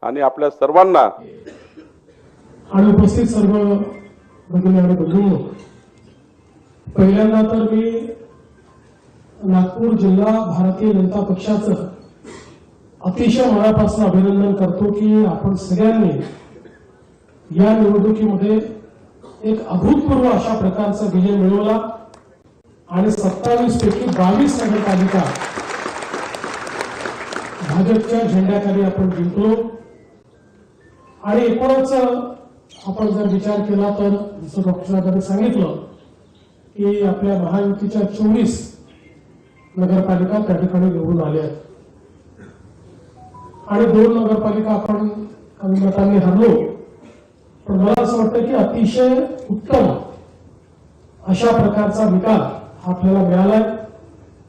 आणि आपल्या सर्वांना आणि उपस्थित सर्व भगिनी आणि बंधूंनो, पहिल्यांदा तर मी नागपूर जिल्हा भारतीय जनता पक्षाचं अतिशय मनापासून अभिनंदन करतो की आपण सगळ्यांनी या निवडणुकीमध्ये एक अभूतपूर्व अशा प्रकारचा विजय मिळवला आणि 27 पैकी 22 नगरपालिका भाजपच्या झेंड्याखाली आपण जिंकलो। आणि एकूणच आपण जर विचार केला तर जसं डॉक्टरांनी सांगितलं की आपल्या महायुतीच्या 24 नगरपालिका त्या ठिकाणी निवडून आल्या आहेत आणि 2 नगरपालिका आपण कमी मतांनी हरलो। पण मला असं वाटतं की अतिशय उत्तम अशा प्रकारचा निकाल आपल्याला मिळालाय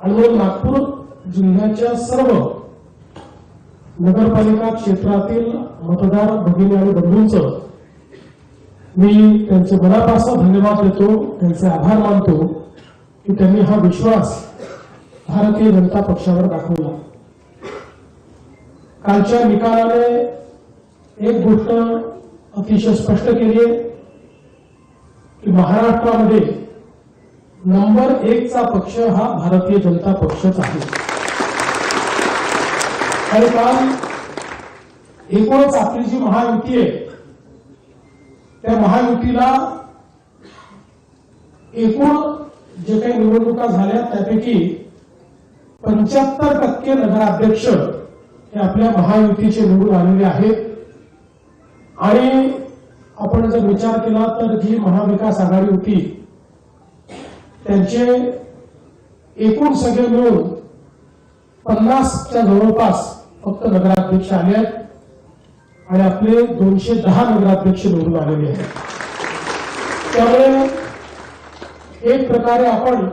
आणि म्हणून नागपूर जिल्ह्याच्या सर्व नगरपालिका क्षेत्रातील मतदार भगिनी आणि बंधूंचं मी त्यांचे मनापासून धन्यवाद देतो, त्यांचे आभार मानतो की त्यांनी हा विश्वास भारतीय जनता पक्षावर दाखवला। कालच्या निकालाने एक गोष्ट अतिशय स्पष्ट केली आहे की महाराष्ट्रामध्ये नंबर 1 चा पक्ष हा भारतीय जनता पक्षच आहे। आणि काल एकूणच आपली जी महायुती आहे त्या महायुतीला एकूण जे काही निवडणुका झाल्या त्यापैकी 75% नगराध्यक्ष हे आपल्या महायुतीचे निवडून आलेले आहेत। आणि आपण जर विचार केला तर जी महाविकास आघाडी होती त्यांचे एकूण सगळे मिळून 50च्या जवळपास फक्त नगराध्यक्ष आले आहेत आणि आपले 210 नगराध्यक्ष निवडून आलेले आहेत। त्यामुळे एक प्रकारे आपण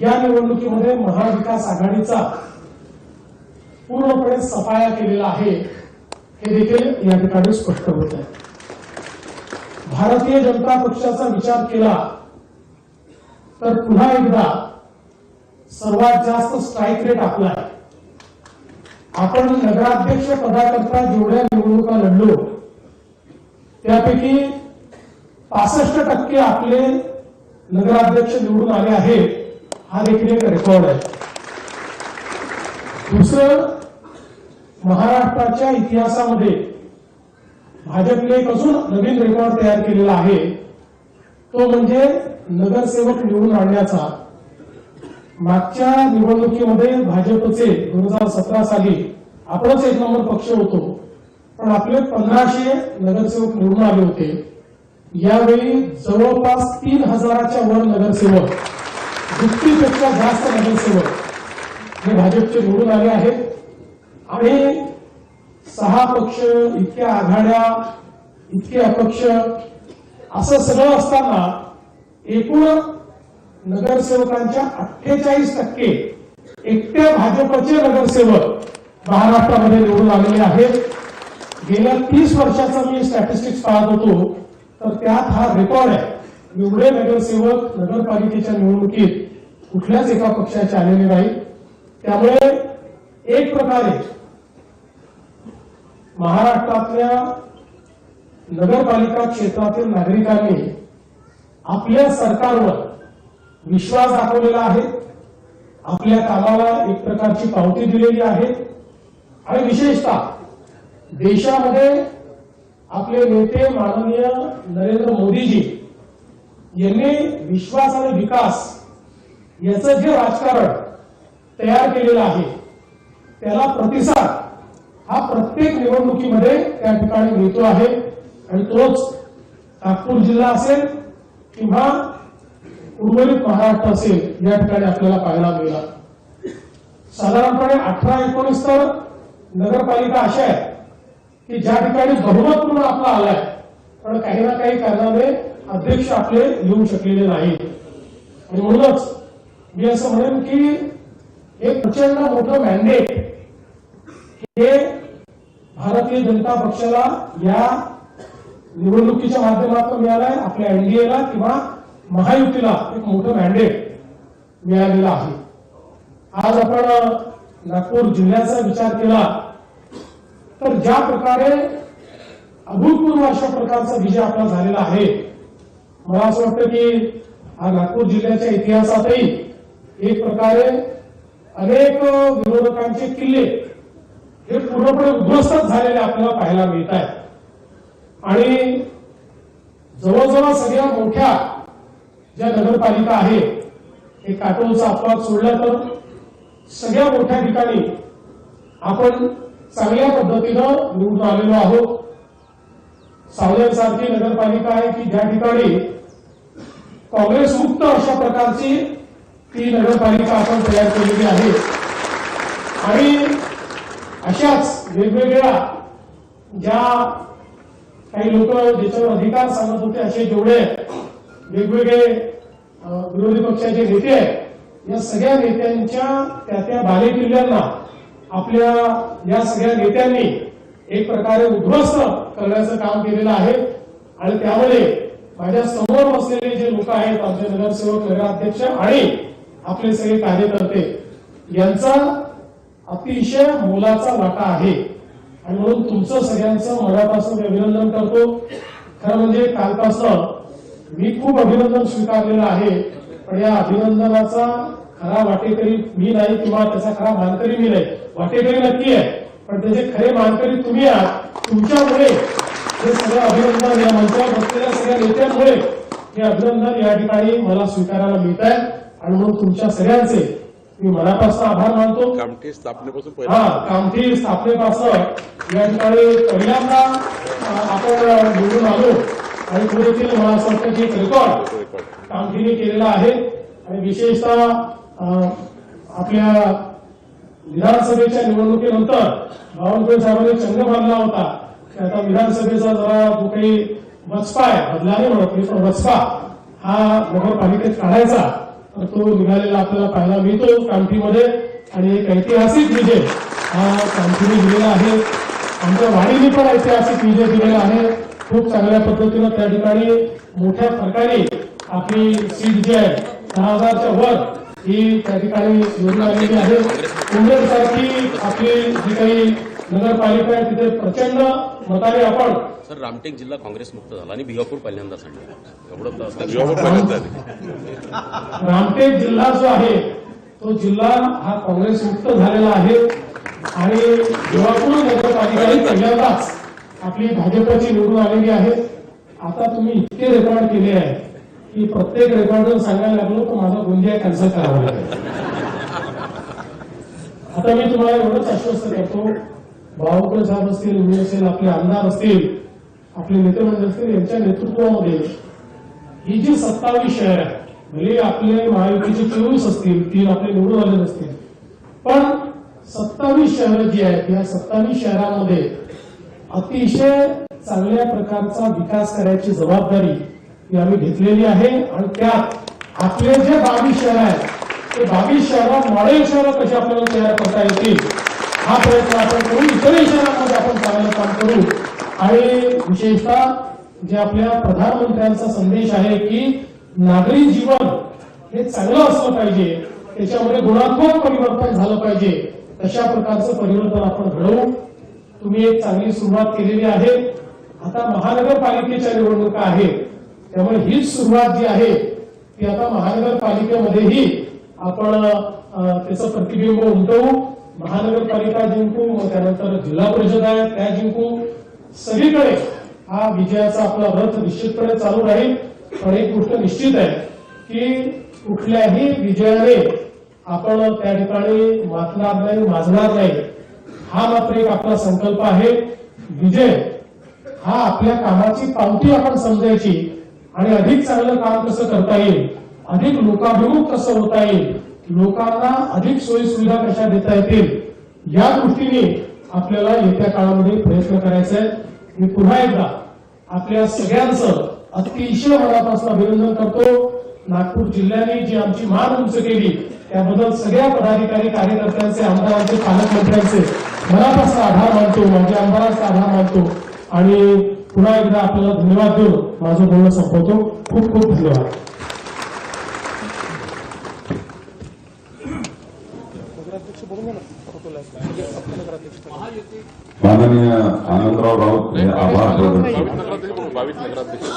या निवडणुकीमध्ये महाविकास आघाडीचा पूर्णपणे सफाया केलेला आहे हे देखील या ठिकाणी स्पष्ट होत आहे। भारतीय जनता पक्षाचा विचार केला तर पुन्हा एकदा सर्वात जास्त स्ट्राईक रेट आपला आहे। आपण नगराध्यक्ष पदाकरता जेवढ्या निवडणुका लढलो त्यापैकी 65% आपले नगराध्यक्ष निवडून आले आहेत, हा देखील एक रेकॉर्ड आहे। दुसरं, महाराष्ट्राच्या इतिहासामध्ये भाजपने एक अजून नवीन रेकॉर्ड तयार केलेला आहे, तो म्हणजे नगरसेवक निवडून आणण्याचा। मागच्या निवडणुकीमध्ये भाजपचे 2017 साली आपणच 1 नंबर पक्ष होतो, पण आपले 1500 नगरसेवक निवडून आले होते। यावेळी जवळपास 3000च्या वर नगरसेवक, 50पेक्षा जास्त नगरसेवक हे भाजपचे निवडून आले आहेत। आणि 6 पक्ष, इतक्या आघाड्या, इतके अपक्ष असं सगळं असताना एकूण नगरसेवकांच्या 48% एकट्या भाजपचे नगरसेवक महाराष्ट्रामध्ये निवडून आलेले आहेत। गेल्या 30 वर्षाचा मी स्टॅटिस्टिक्स पाहत होतो तर त्यात हा रेकॉर्ड आहे। एवढे नगरसेवक नगरपालिकेच्या निवडणुकीत कुठल्याच एका पक्षाचे आलेले नाही। त्यामुळे एक प्रकारे महाराष्ट्रातल्या नगरपालिका क्षेत्रातील नागरिकांनी आपल्या सरकारवर विश्वास दाखवलेला आहे, आपल्या कामाला एक प्रकारची पावती दिलेली आहे। आणि विशेषतः देशामध्ये आपले नेते माननीय नरेंद्र मोदीजी यांनी विश्वास आणि विकास याचं जे राजकारण तयार केलेलं आहे त्याला प्रतिसाद हा प्रत्येक निवडणुकीमध्ये त्या ठिकाणी मिळतो आहे। आणि तोच नागपूर जिल्हा असेल किंवा उर्वरित महाराष्ट्र असेल या ठिकाणी आपल्याला पाहायला मिळाला। साधारणपणे 18-19 तर नगरपालिका अशा आहेत की ज्या ठिकाणी बहुमत पूर्ण आपला आलाय, पण काही ना काही कारणाने अध्यक्ष आपले येऊ शकलेले नाहीत। आणि म्हणूनच मी असं म्हणेन की एक प्रचंड मोठं मॅन्डेट हे भारतीय जनता पक्षाला या निवडणुकीच्या माध्यमातून मिळालाय। आपल्या एनडीएला किंवा महायुतीला एक मोठं मॅन्डेट मिळालेलं आहे। आज आपण नागपूर जिल्ह्याचा विचार केला तर ज्या प्रकारे अभूतपूर्व अशा प्रकारचा विजय आपला झालेला आहे, मला असं वाटतं की हा नागपूर जिल्ह्याच्या इतिहासातही एक प्रकारे अनेक विरोधकांचे किल्ले हे पूर्णपणे उद्ध्वस्त झालेले आपल्याला पाहायला मिळत आहेत. आणि जवळजवळ सगळ्या मोठ्या ज्या नगरपालिका आहेत, हे काटोलचा अपवाद सोडला तर सगळ्या मोठ्या ठिकाणी आपण चांगल्या पद्धतीनं निवडून आलेलो आहोत. सावनेरसारखी नगरपालिका आहे की ज्या ठिकाणी काँग्रेस मुक्त अशा प्रकारची ती नगरपालिका आपण तयार केलेली आहे. आणि अशाच वेगवेगळ्या ज्या काही लोक ज्याच्यावर अधिकार सांगत होते असे जेवढे वेगवेगळे विरोधी पक्षाचे नेते आहेत, या सगळ्या नेत्यांच्या त्या बालेकिल्ल्यांना आपल्या या सगळ्या नेत्यांनी एक प्रकारे उद्ध्वस्त करण्याचं काम केलेलं आहे. आणि त्यामध्ये माझ्या समोर बसलेले जे लोक आहेत, आमचे नगरसेवक, नगराध्यक्ष आणि आपले सगळे कार्यकर्ते, यांचा अतिशय मोलाचा वाटा आहे. आणि म्हणून तुमचं सगळ्यांचं मनापासून अभिनंदन करतो. खरं म्हणजे कालपासून मी खूप अभिनंदन स्वीकारलेलं आहे, पण या अभिनंदनाचा खरा वाटेकरी मी नाही किंवा त्याचा खरा मानकरी मी नाही. वाटेकरी नक्की आहे, पण त्याचे खरे मानकरी तुम्ही आहात. तुमच्यामुळे हे सगळं अभिनंदन, या मंचावर बसलेल्या सगळ्या नेत्यांमुळे हे अभिनंदन या ठिकाणी मला स्वीकारायला मिळत आहे. आणि म्हणून तुमच्या सगळ्यांचे मी मनापासून आभार मानतो. कामठी स्थापनेपासून कामठी स्थापनेपासून या ठिकाणी पहिल्यांदा आपण निवडून आलो आणि पुढे मला असं वाटतं की रेकॉर्ड कामठीने केलेला आहे. आणि विशेषतः आपल्या विधानसभेच्या निवडणुकीनंतर बावनकुळे साहेबांनी चंग बांधला होता की आता विधानसभेचा जरा जो काही वचपा आहे, बदला नाही म्हणत मी, पण वचपा हा नगरपालिकेत काढायचा, तर तो निघालेला आपल्याला पाहायला मिळतो कामठीमध्ये. आणि एक ऐतिहासिक विजय हा कामठीने दिलेला आहे. आमच्या वाडीने पण ऐतिहासिक विजय दिलेला आहे. खूप चांगल्या पद्धतीनं त्या ठिकाणी मोठ्या फरकाने आपली सीट जी आहे 10,000च्या वर ही त्या ठिकाणी निवडून आलेली आहे. सारखी आपली जी काही नगरपालिका आहे तिथे प्रचंड मताने आपण सर रामटेक जिल्हा काँग्रेस मुक्त झाला आणि भिवापूर पहिल्यांदा रामटेक जिल्हा जो आहे तो जिल्हा हा काँग्रेस मुक्त झालेला आहे. आणि भिवापूर नगरपालिका पहिल्यांदाच आपली भाजपची निवडून आलेली आहे. आता तुम्ही इतके रेकॉर्ड केले आहे की प्रत्येक रेकॉर्ड सांगायला लागलो तर माझा गोंदिया कॅन्सल करावा लागेल. आता मी तुम्हाला एवढंच आश्वस्त करतो, बावनकुळे साहेब असतील, मी असेल, आपले आमदार असतील, आपले नेतेमंडळ असतील, यांच्या नेतृत्वामध्ये ही जी 27 शहर आहे, भले आपले महायुतीचे 24 असतील, 3 आपले निवडून आले नसतील, पण 27 शहरं जी आहेत, या 27 शहरांमध्ये अतिशय चांगल्या प्रकारचा विकास करायची जबाबदारी ही आम्ही घेतलेली आहे. आणि त्यात आपले जे 22 शहर आहेत ते 22 शहरात मॉडेल शहरं कशी आपल्याला तयार करता येतील हा प्रयत्न आपण करू. इतरही शहरांमध्ये आपण चांगलं काम करू. आणि विशेषतः जे आपल्या प्रधानमंत्र्यांचा संदेश आहे की नागरी जीवन हे चांगलं असलं पाहिजे, त्याच्यामध्ये गुणात्मक परिवर्तन झालं पाहिजे, तशा प्रकारचं परिवर्तन आपण घडवू. तुम्ही एक चांगली सुरुवात केलेली आहे. आता महानगरपालिकेच्या निवडणुका आहेत, त्यामुळे हीच सुरुवात जी आहे ती आता महानगरपालिकेमध्येही आपण त्याचं प्रतिबिंब उमटवू. महानगरपालिका जिंकू, मग त्यानंतर जिल्हा परिषद आहे त्या जिंकू. सगळीकडे हा विजयाचा आपला रथ निश्चितपणे चालू राहील. पण एक गोष्ट निश्चित आहे की कुठल्याही विजयाने आपण त्या ठिकाणी मातणार नाही, माजणार नाही. हा मात्र एक आपला संकल्प आहे. विजय हा आपल्या कामाची पावती आपण समजायची आणि अधिक चांगलं काम कसं करता येईल, अधिक लोकाभिमुख कसं होता येईल, लोकांना अधिक सोयी सुविधा कशा देता येतील, या दृष्टीने आपल्याला येत्या काळामध्ये प्रयत्न करायचा आहे. मी पुन्हा एकदा आपल्या सगळ्यांचं अतिशय मनापासून अभिनंदन करतो. नागपूर जिल्ह्याने जी आमची मान उंच केली त्याबद्दल सगळ्या पदाधिकारी, कार्यकर्त्यांचे, आमदारांचे, पालकमंत्र्यांचे मनापासून आभार मानतो, माझ्या आमदारांचा आभार मानतो. आणि पुन्हा एकदा आपल्याला धन्यवाद देऊन माझं बोलणं संपवतो. खूप खूप धन्यवाद. नगराध्यक्ष बोलून घ्या ना. माननीय आनंदराव राऊत हे आभार प्रकट करतो. 22 नगराध्यक्ष